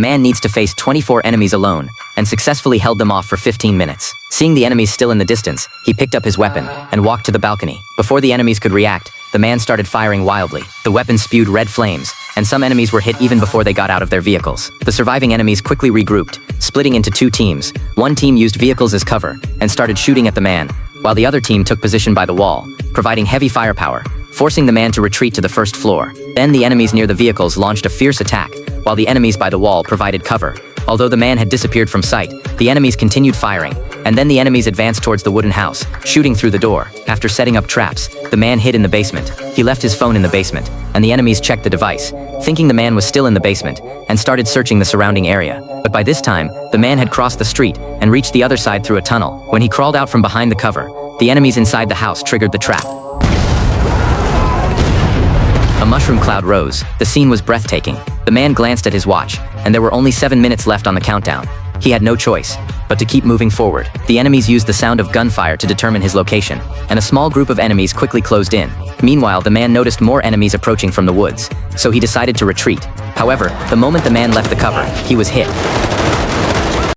man needs to face 24 enemies alone, and successfully held them off for 15 minutes. Seeing the enemies still in the distance, he picked up his weapon and walked to the balcony. Before the enemies could react, the man started firing wildly. The weapon spewed red flames, and some enemies were hit even before they got out of their vehicles. The surviving enemies quickly regrouped, splitting into two teams. One team used vehicles as cover and started shooting at the man, while the other team took position by the wall, providing heavy firepower, forcing the man to retreat to the first floor. Then the enemies near the vehicles launched a fierce attack, while the enemies by the wall provided cover. Although the man had disappeared from sight, the enemies continued firing, and then the enemies advanced towards the wooden house, shooting through the door. After setting up traps, the man hid in the basement. He left his phone in the basement, and the enemies checked the device, thinking the man was still in the basement, and started searching the surrounding area. But by this time, the man had crossed the street and reached the other side through a tunnel. When he crawled out from behind the cover, the enemies inside the house triggered the trap. A mushroom cloud rose. The scene was breathtaking. The man glanced at his watch, and there were only 7 minutes left on the countdown. He had no choice but to keep moving forward. The enemies used the sound of gunfire to determine his location, and a small group of enemies quickly closed in. Meanwhile, the man noticed more enemies approaching from the woods, so he decided to retreat. However, the moment the man left the cover, he was hit.